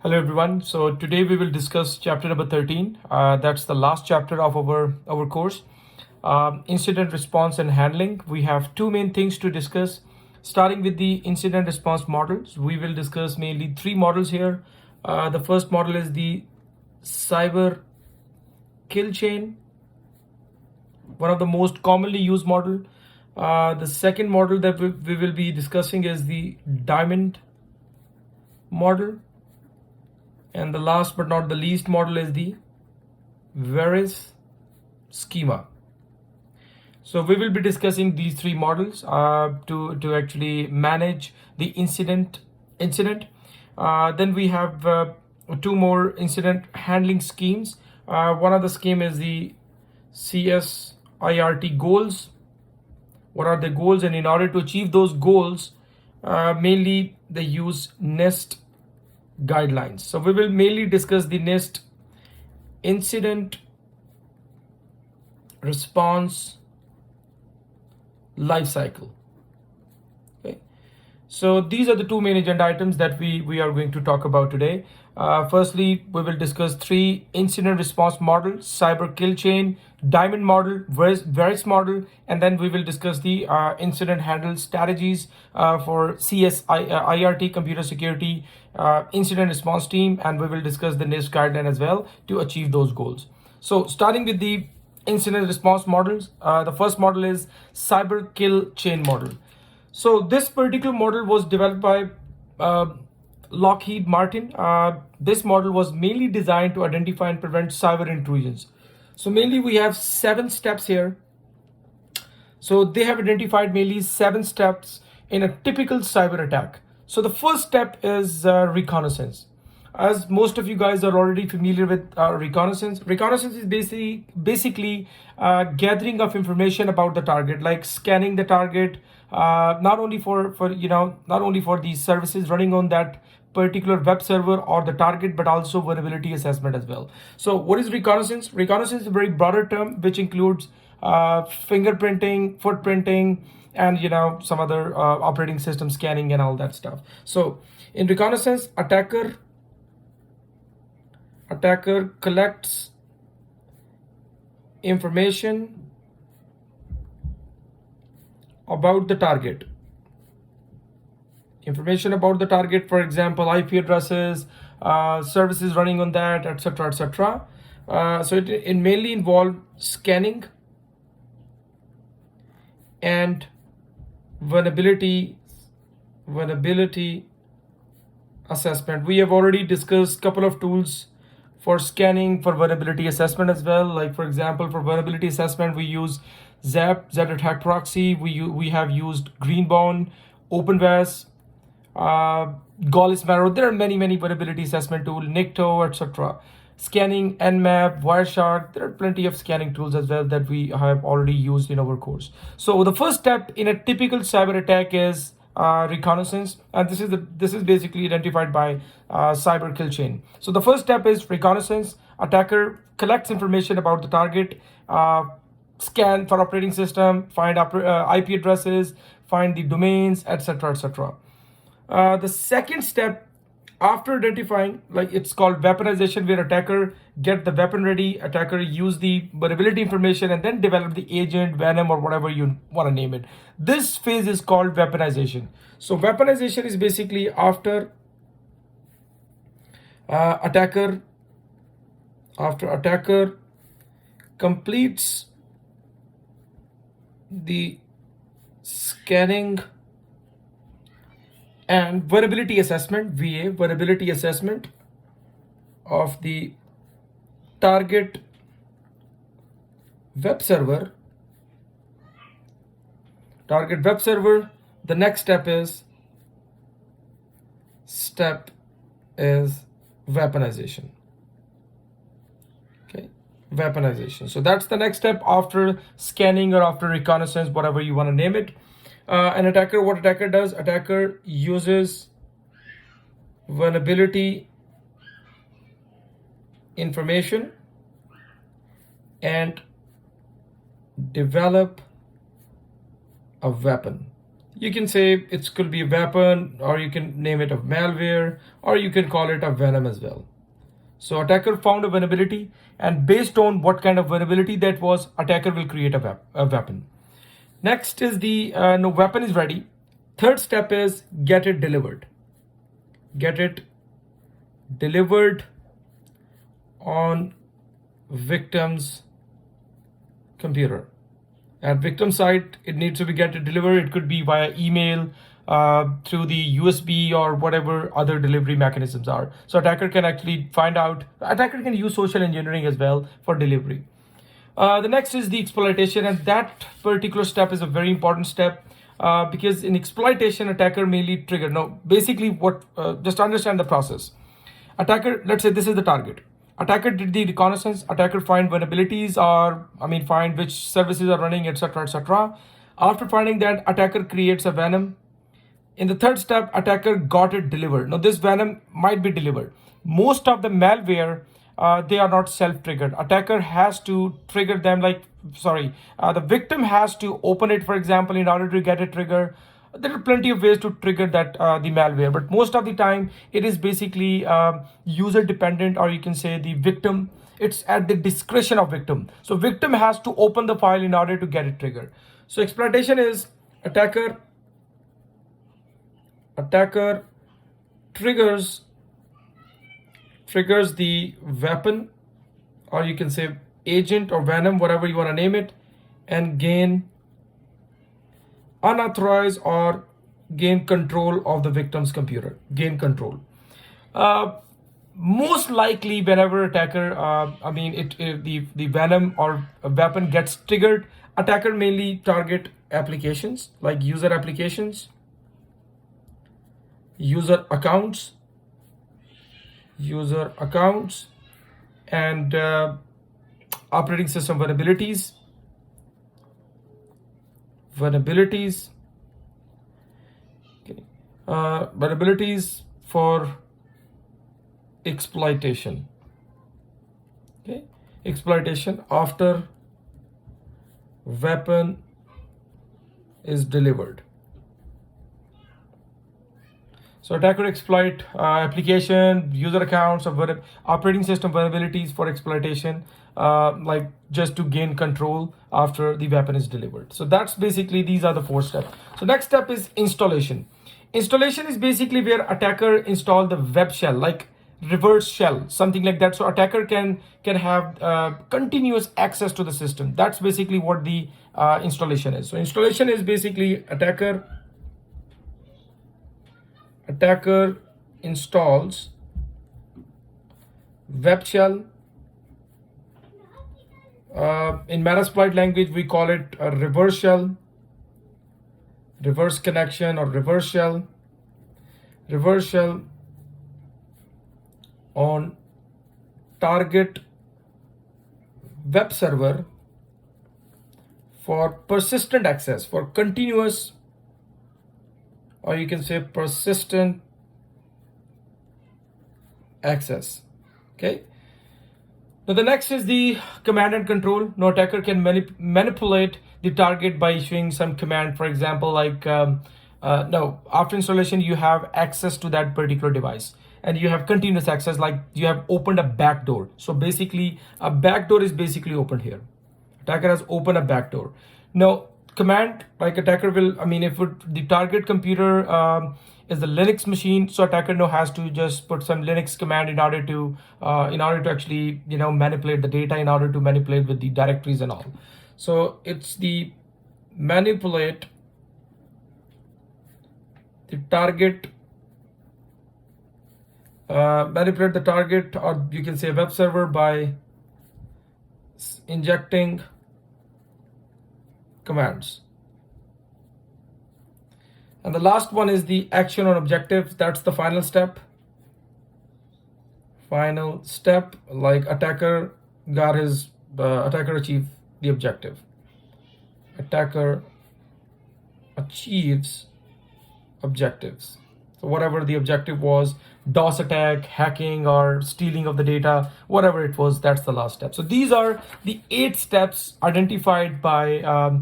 Hello everyone. So today we will discuss chapter number 13. That's the last chapter of our course. Incident response and handling. We have two main things to discuss. Starting with the incident response models, we will discuss mainly three models here. The first model is the cyber kill chain, one of the most commonly used model. The second model that we will be discussing is the diamond model. And the last but not the least model is the Veris schema. So we will be discussing these three models to actually manage the incident. Then we have two more incident handling schemes. One of the scheme is the CSIRT goals. What are the goals? And in order to achieve those goals, mainly they use NIST guidelines. So we will mainly discuss the NIST incident response life cycle. Okay, so these are the two main agenda items that we are going to talk about today. Firstly, we will discuss three incident response models: cyber kill chain, diamond model, Veris model, and then we will discuss the incident handle strategies for CSIRT, computer security incident response team, and we will discuss the NIST guideline as well to achieve those goals. So starting with the incident response models, the first model is cyber kill chain model. So this particular model was developed by Lockheed Martin. This model was mainly designed to identify and prevent cyber intrusions. So mainly we have 7 steps here. So they have identified mainly 7 steps in a typical cyber attack. So the first step is reconnaissance. As most of you guys are already familiar with reconnaissance is basically gathering of information about the target, like scanning the target, not only for these services running on that particular web server or the target, but also vulnerability assessment as well. So what is reconnaissance? Reconnaissance is a very broader term which includes fingerprinting, footprinting, and some other operating system scanning and all that stuff. So in reconnaissance, attacker collects information about the target. For example, IP addresses, services running on that, etc., etc. So it mainly involves scanning and vulnerability assessment. We have already discussed a couple of tools for scanning, for vulnerability assessment as well. Like for example, for vulnerability assessment, we use ZAP, Zero Attack Proxy. We have used Greenbound, OpenVAS, Gaulis Marrow. There are many vulnerability assessment tools, Nikto, etc. Scanning, Nmap, Wireshark. There are plenty of scanning tools as well that we have already used in our course. So the first step in a typical cyber attack is reconnaissance, and this is basically identified by cyber kill chain. So the first step is reconnaissance. Attacker collects information about the target, scan for operating system, find IP addresses, find the domains, etc., etc. The second step after identifying, like it's called weaponization, where attacker get the weapon ready, attacker use the vulnerability information, and then develop the agent, venom, or whatever you want to name it. This phase is called weaponization. So weaponization is basically after attacker completes the scanning and vulnerability assessment of the target web server. The next step is weaponization. Okay, weaponization. So that's the next step after scanning or after reconnaissance, whatever you want to name it. What attacker does, attacker uses vulnerability information and develop a weapon. You can say it could be a weapon, or you can name it a malware, or you can call it a venom as well. So attacker found a vulnerability, and based on what kind of vulnerability that was, attacker will create a weapon. Next is the no weapon is ready. Third step is get it delivered. Get it delivered on victim's computer. At victim site, it needs to be get it delivered. It could be via email, through the USB, or whatever other delivery mechanisms are. So attacker can actually find out. Attacker can use social engineering as well for delivery. The next is the exploitation, and that particular step is a very important step, because in exploitation, attacker mainly trigger. Now, basically, just understand the process. Attacker, let's say this is the target. Attacker did the reconnaissance. Attacker find vulnerabilities, or find which services are running, etc., etc. After finding that, attacker creates a venom. In the third step, attacker got it delivered. Now, this venom might be delivered. Most of the malware, they are not self-triggered. Attacker has to trigger them, the victim has to open it, for example, in order to get a trigger. There are plenty of ways to trigger that the malware, but most of the time it is basically user dependent, or you can say the victim. It's at the discretion of victim. So victim has to open the file in order to get it triggered. So exploitation is attacker triggers the weapon, or you can say agent or venom, whatever you want to name it, and gain unauthorized or gain control of the victim's computer. Gain control. Most likely, whenever attacker, the venom or a weapon gets triggered, attacker mainly target applications like user applications, user accounts, and operating system vulnerabilities, okay. Vulnerabilities for exploitation, okay. Exploitation after weapon is delivered. So attacker exploit application, user accounts, or operating system vulnerabilities for exploitation, like just to gain control after the weapon is delivered. So that's basically, these are the 4 steps. So next step is installation. Installation is basically where attacker install the web shell, like reverse shell, something like that. So attacker can have continuous access to the system. That's basically what the installation is. So installation is basically attacker installs web shell. In Metasploit language, we call it a reverse shell, reverse connection, or reverse shell on target web server for persistent access, for continuous, or you can say persistent access, okay. Now the next is the command and control. Now attacker can manipulate the target by issuing some command, for example, like after installation you have access to that particular device, and you have continuous access, like you have opened a backdoor. So basically a backdoor is basically opened here. Attacker has opened a backdoor. Now command, like attacker will, if the target computer is the Linux machine, so attacker now has to just put some Linux command in order to actually manipulate the data, in order to manipulate with the directories and all. So it's the manipulate the target, or you can say web server, by injecting commands. And the last one is the action on objective. That's the final step. Like attacker achieved the objective. Attacker achieves objectives. So whatever the objective was, DOS attack, hacking, or stealing of the data, whatever it was, that's the last step. So these are the 8 steps identified by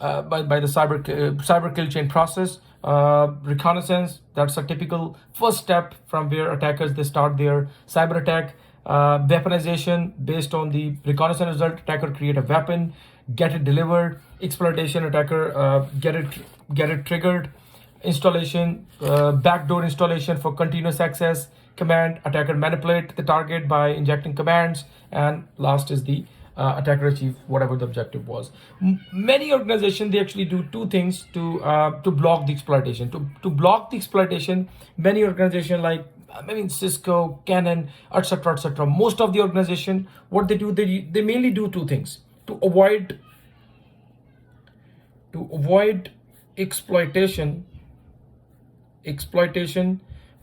by the cyber kill chain process. Reconnaissance, that's a typical first step from where attackers they start their cyber attack. Weaponization, based on the reconnaissance result, attacker create a weapon, get it delivered. Exploitation, attacker get it triggered. Installation, backdoor installation for continuous access. Command, attacker manipulate the target by injecting commands. And last is the attacker achieve whatever the objective was. Many organizations, they actually do two things to block the exploitation. To block the exploitation, many organizations like Cisco, Canon, etc., etc. Most of the organization, what they do, they mainly do two things to avoid exploitation.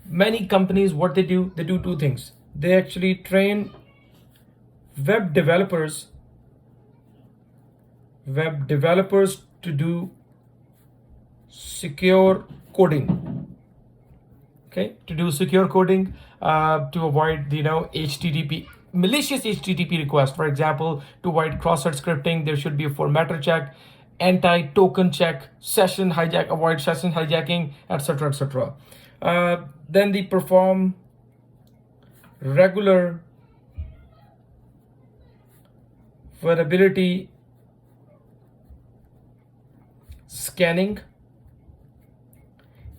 Many companies, what they do two things. They actually train web developers to do secure coding. Okay, to do secure coding, to avoid HTTP, malicious HTTP request. For example, to avoid cross-site scripting, there should be a formatter check, anti-token check, session hijack, avoid session hijacking, etc., etc. Then they perform regular vulnerability scanning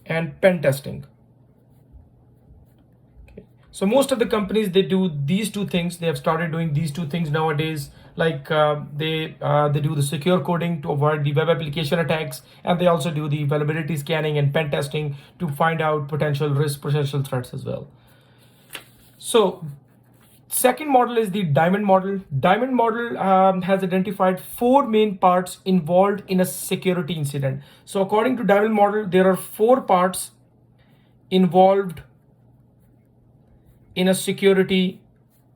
and pen testing. Okay. So most of the companies, they do these two things. They have started doing these two things nowadays. Like they do the secure coding to avoid the web application attacks, and they also do the vulnerability scanning and pen testing to find out potential risks, potential threats as well. So second model is the diamond model. Diamond model has identified four main parts involved in a security incident. So according to diamond model, there are four parts involved in a security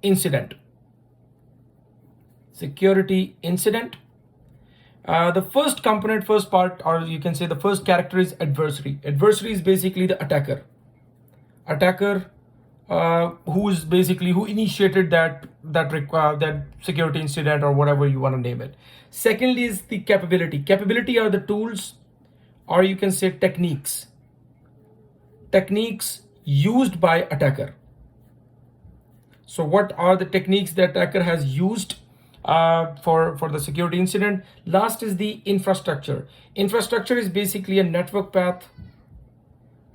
incident. The first component, first part, or you can say the first character is adversary. Adversary is basically the attacker. Who initiated that security incident or whatever you want to name it. Secondly is the capability. Capability are the tools, or you can say techniques used by attacker. So what are the techniques that attacker has used for the security incident? Last is the infrastructure. Infrastructure is basically a network path.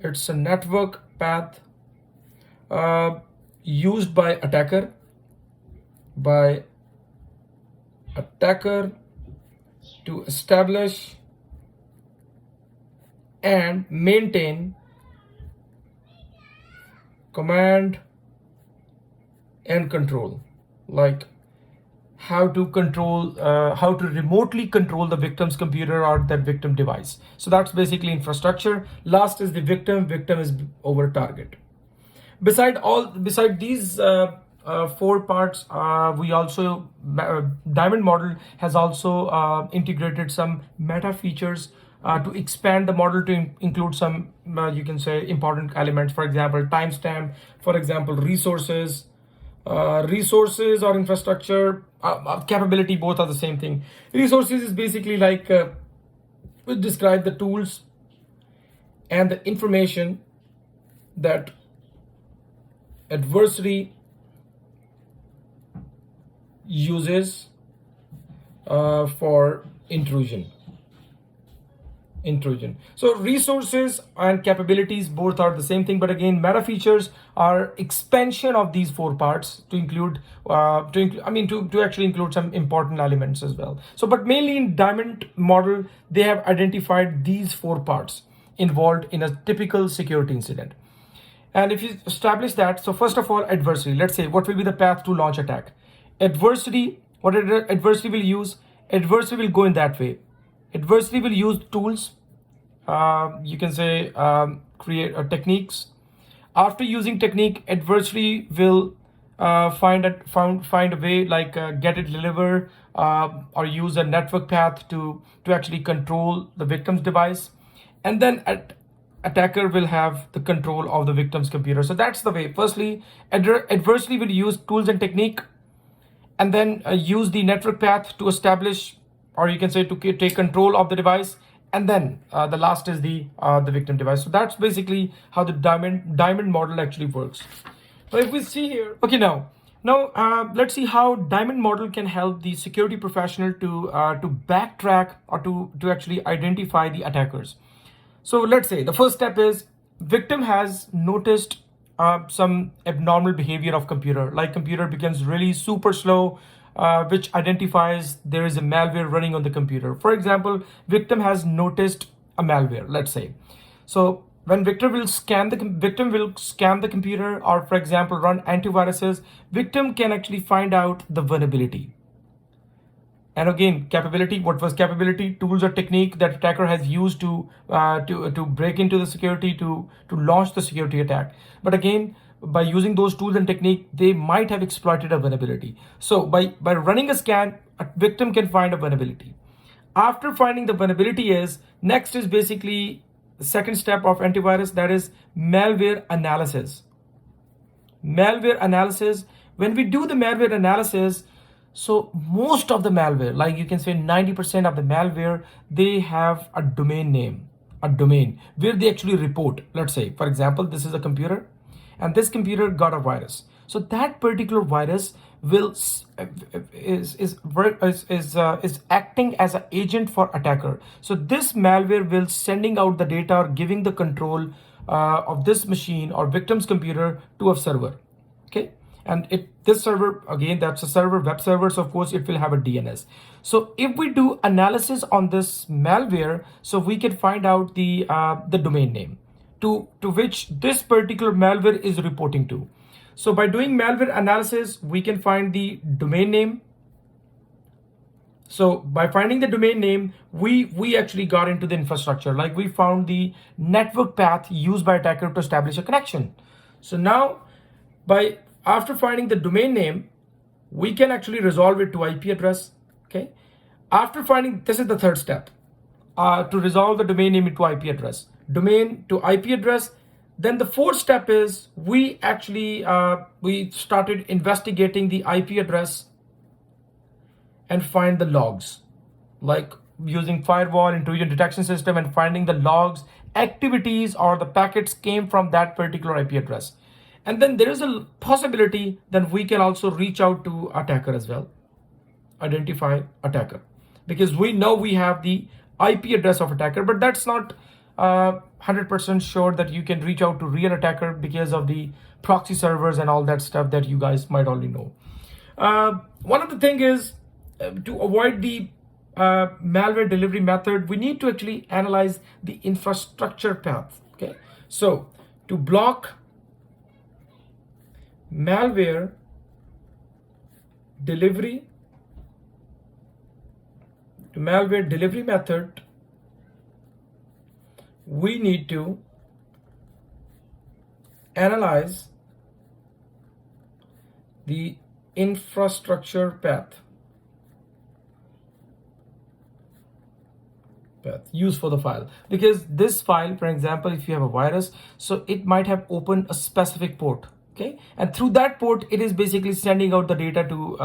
It's a network path used by attacker to establish and maintain command and control, like how to remotely control the victim's computer or that victim device. So that's basically infrastructure. Last is the victim is over target. Beside these four parts, we also diamond model has also integrated some meta features to expand the model to include some you can say important elements. For example, timestamp. For example, resources or infrastructure. Capability, both are the same thing. Resources is basically like we describe the tools and the information that adversary uses for intrusion. So resources and capabilities both are the same thing, but again, meta features are expansion of these four parts to actually include some important elements as well. So, but mainly in diamond model, they have identified these four parts involved in a typical security incident. And if you establish that, so first of all, adversary. Let's say what will be the path to launch attack. Adversary, what adversary will use? Adversary will go in that way. Adversary will use tools. You can say create techniques. After using technique, adversary will find a way like get it delivered or use a network path to actually control the victim's device, and then attacker will have the control of the victim's computer. So that's the way. Firstly, adversary will use tools and technique, and then use the network path to establish or you can say to take control of the device, and then the last is the victim device. So that's basically how the diamond model actually works. So if we see here, okay, now let's see how diamond model can help the security professional to backtrack or to actually identify the attackers. So let's say the first step is victim has noticed some abnormal behavior of computer, like computer becomes really super slow, which identifies there is a malware running on the computer. For example, victim has noticed a malware, let's say. So when victim will scan the computer, or for example run antiviruses, victim can actually find out the vulnerability. And again, capability. What was capability? Tools or technique that attacker has used to break into the security, to launch the security attack. But again, by using those tools and technique, they might have exploited a vulnerability. So by running a scan, a victim can find a vulnerability. After finding the vulnerability, next is basically the second step of antivirus, that is malware analysis. Malware analysis. When we do the malware analysis, so most of the malware, like you can say 90% of the malware, they have a domain name, a domain where they actually report. Let's say, for example, this is a computer, and this computer got a virus. So that particular virus will is acting as an agent for attacker. So this malware will sending out the data or giving the control of this machine or victim's computer to a server. Okay. And this server, again, that's a server, web server, so of course it will have a DNS. So if we do analysis on this malware, so we can find out the domain name to which this particular malware is reporting to. So by doing malware analysis, we can find the domain name. So by finding the domain name, we actually got into the infrastructure, like we found the network path used by attacker to establish a connection. So now after finding the domain name, we can actually resolve it to IP address. Okay. After finding, this is the third step, to resolve the domain name into IP address, domain to IP address. Then the fourth step is we actually we started investigating the IP address and find the logs, like using firewall intrusion detection system and finding the logs, activities or the packets came from that particular IP address. And then there is a possibility that we can also reach out to attacker as well, identify attacker, because we know we have the IP address of attacker, but that's not 100% sure that you can reach out to real attacker because of the proxy servers and all that stuff that you guys might already know. One of the thing is to avoid the malware delivery method, we need to actually analyze the infrastructure path. Okay, so to block malware delivery method, we need to analyze the infrastructure path used for the file, because this file, for example, if you have a virus, so it might have opened a specific port. Okay, and through that port, it is basically sending out the data to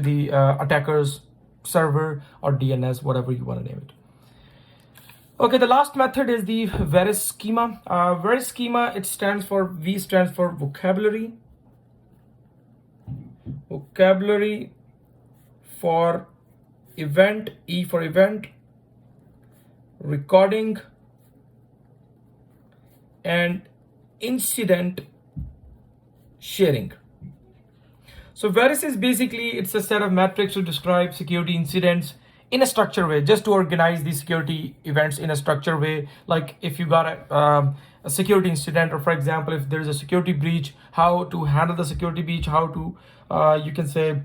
the attacker's server or DNS, whatever you want to name it. Okay, the last method is the Veris schema. Veris schema, it stands for vocabulary. Vocabulary for event, E for event, recording, and incident sharing. So Veris is basically, it's a set of metrics to describe security incidents in a structured way, just to organize these security events in a structured way. Like if you got a security incident, or for example, if there's a security breach, how to handle the security breach, how to, you can say,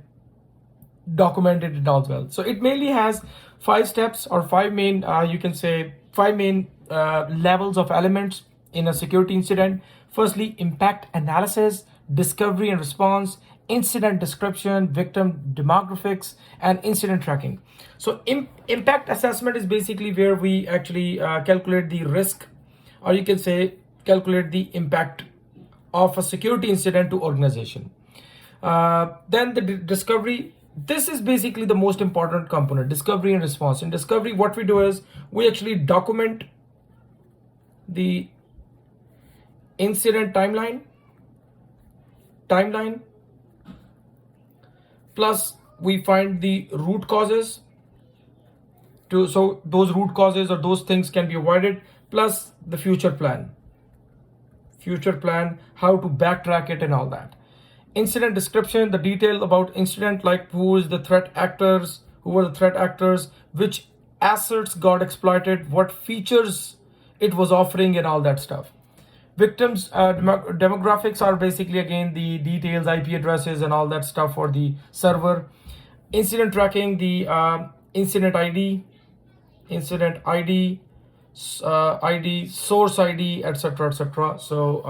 document it and all as well. So it mainly has 5 steps or 5 main, you can say 5 main levels of elements in a security incident. Firstly, impact analysis, discovery and response, incident description, victim demographics, and incident tracking. So impact assessment is basically where we actually calculate the risk, or you can say calculate the impact of a security incident to organization. Then the discovery, this is basically the most important component, discovery and response. In discovery, what we do is we actually document the incident timeline, plus we find the root causes so those root causes or those things can be avoided, plus the future plan, how to backtrack it and all that. Incident description, the detail about incident, like who were the threat actors, which assets got exploited, what features it was offering, and all that stuff. Victims demographics are basically again the details, IP addresses and all that stuff for the server. Incident tracking, the incident ID, source ID, etc., etc. So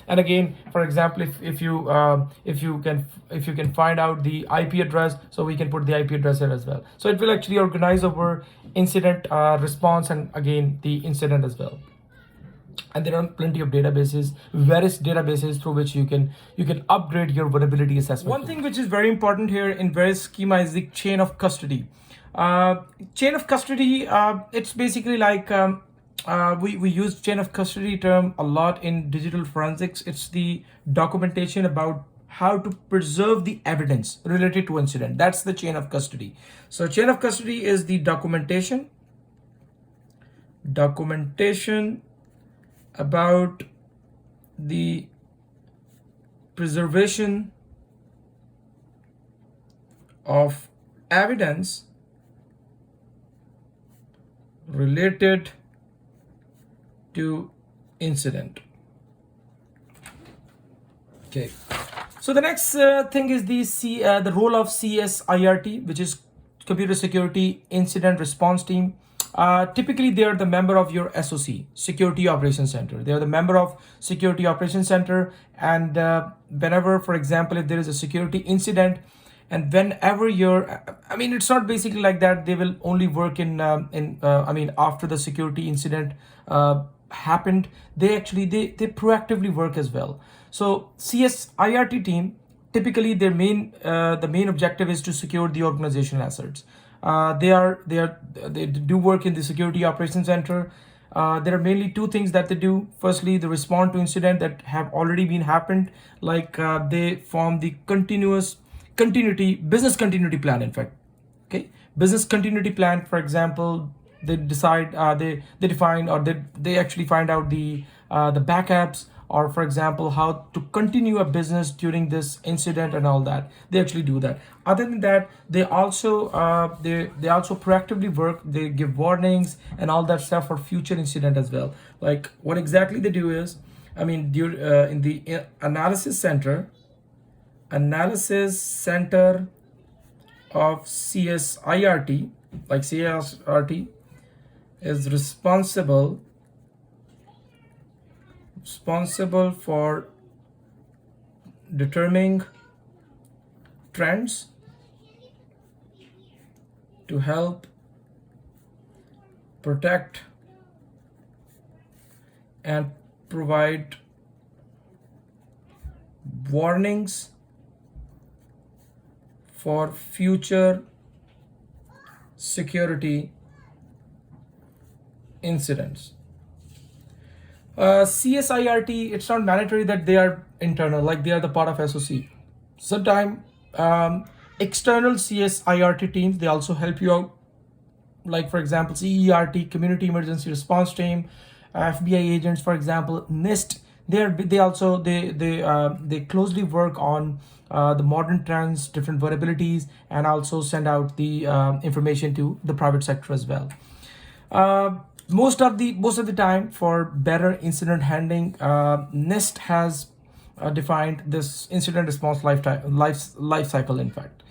and again, for example, if you can find out the IP address, so we can put the IP address here as well. So it will actually organize our incident response and again the incident as well. And there are plenty of databases, Veris databases, through which you can upgrade your vulnerability assessment. One thing which is very important here in Veris schema is the chain of custody. Chain of custody, it's basically like we use chain of custody term a lot in digital forensics. It's the documentation about how to preserve the evidence related to incident. That's the chain of custody. So chain of custody is the documentation about the preservation of evidence related to incident. Okay, so the next thing is the role of CSIRT, which is Computer Security Incident Response Team. Typically, they are the member of your SOC, Security Operations Center. They are the member of Security Operations Center, and whenever, for example, if there is a security incident, and whenever it's not basically like that. They will only work after the security incident happened. They proactively work as well. So CSIRT team, typically their the main objective is to secure the organizational assets. They do work in the Security Operations Center. There are mainly two things that they do. Firstly, they respond to incidents that have already been happened, like they form the business continuity plan. In fact, okay, business continuity plan. For example, they decide, they define, or they actually find out the backups, or for example, how to continue a business during this incident and all that. They actually do that. Other than that, they also proactively work. They give warnings and all that stuff for future incident as well. Like what exactly they do is, in the analysis center of CSIRT, like CSIRT is responsible for determining trends to help protect and provide warnings for future security incidents. CSIRT, it's not mandatory that they are internal, like they are the part of SOC. Sometimes external CSIRT teams, they also help you out. Like for example, CERT, Community Emergency Response Team, FBI agents, for example, NIST. They closely work on the modern trends, different vulnerabilities, and also send out the information to the private sector as well. Most of the time, for better incident handling, NIST has defined this incident response life cycle, in fact,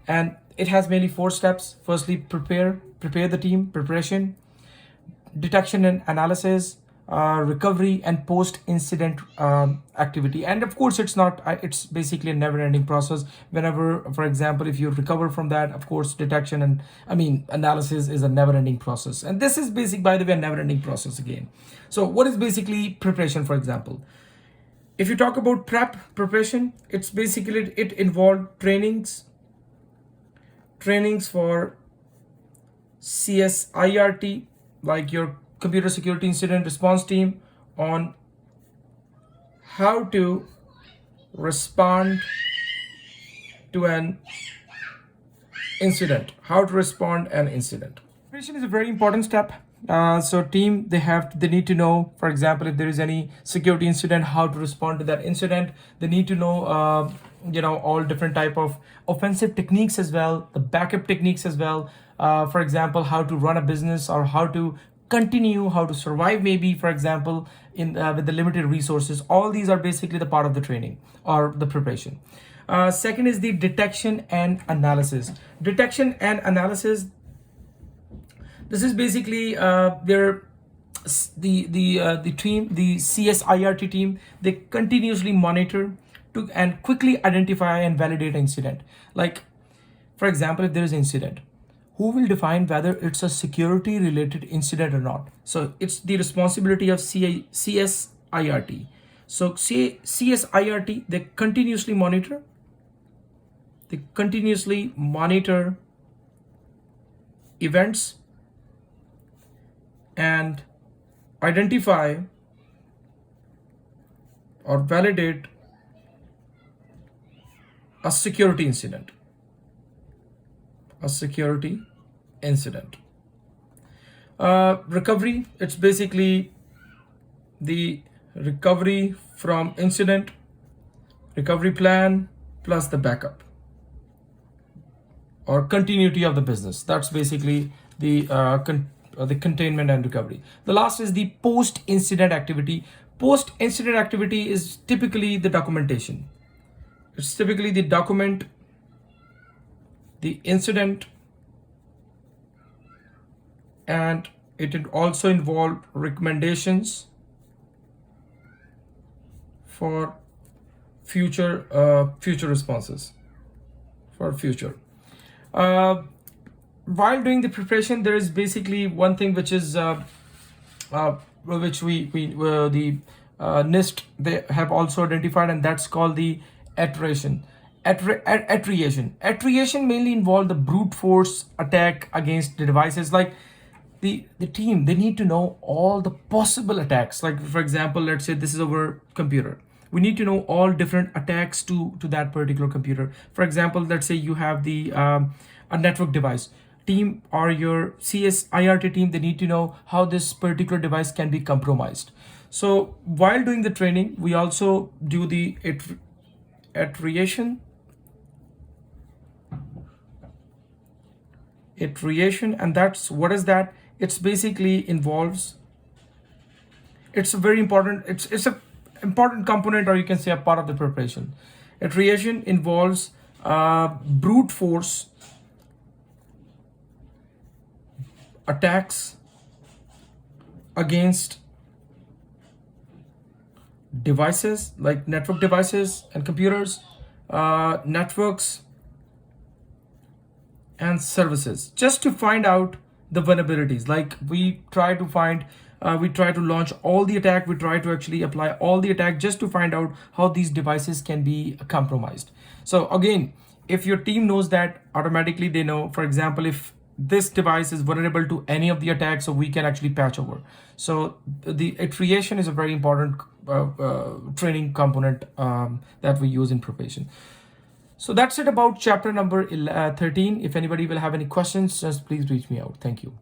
and it has mainly 4 steps. Firstly, prepare the team, preparation, detection and analysis, recovery, and post-incident activity. And of course, it's basically a never-ending process. Whenever, for example, if you recover from that, of course, detection and analysis is a never-ending process. And this is by the way, a never-ending process again. So what is basically preparation, for example? If you talk about preparation, it's basically, it involved trainings, trainings for CSIRT, like your computer security incident response team, on how to respond to an incident, how to respond an incident. Preparation is a very important step. So team, they need to know, for example, if there is any security incident, how to respond to that incident. They need to know all different type of offensive techniques as well, the backup techniques as well. For example, how to run a business, or how to continue, how to survive, maybe, for example, in with the limited resources. All these are basically the part of the training or the preparation. Second is the detection and analysis. Detection and analysis. This is basically the team, the CSIRT team. They continuously monitor to and quickly identify and validate incident. Like, for example, if there is incident, who will define whether it's a security related incident or not? So it's the responsibility of CSIRT. So CSIRT, they continuously monitor. They continuously monitor events and identify or validate a security incident. A security incident. Recovery, it's basically the recovery from incident, recovery plan plus the backup or continuity of the business. That's basically the containment and recovery. The last is the post-incident activity. Post-incident activity is typically the documentation. It's typically the document the incident, and it also involve recommendations for future responses for future. While doing the preparation, there is basically one thing which is which the NIST, they have also identified, and that's called the iteration. Attrition mainly involve the brute force attack against the devices. Like the team, they need to know all the possible attacks. Like, for example, let's say this is our computer. We need to know all different attacks to that particular computer. For example, let's say you have the a network device. Team or your CSIRT team, they need to know how this particular device can be compromised. So while doing the training, we also do the iteration, and that's what is that? It's basically involves. It's a very important. It's a important component, or you can say a part of the preparation. Iteration involves brute force attacks against devices like network devices and computers, networks and services, just to find out the vulnerabilities. Like we try to launch all the attack, we try to actually apply all the attack just to find out how these devices can be compromised. So again, if your team knows that, automatically they know, for example, if this device is vulnerable to any of the attacks, so we can actually patch over. So the iteration is a very important training component that we use in preparation. So that's it about chapter number 13. If anybody will have any questions, just please reach me out. Thank you.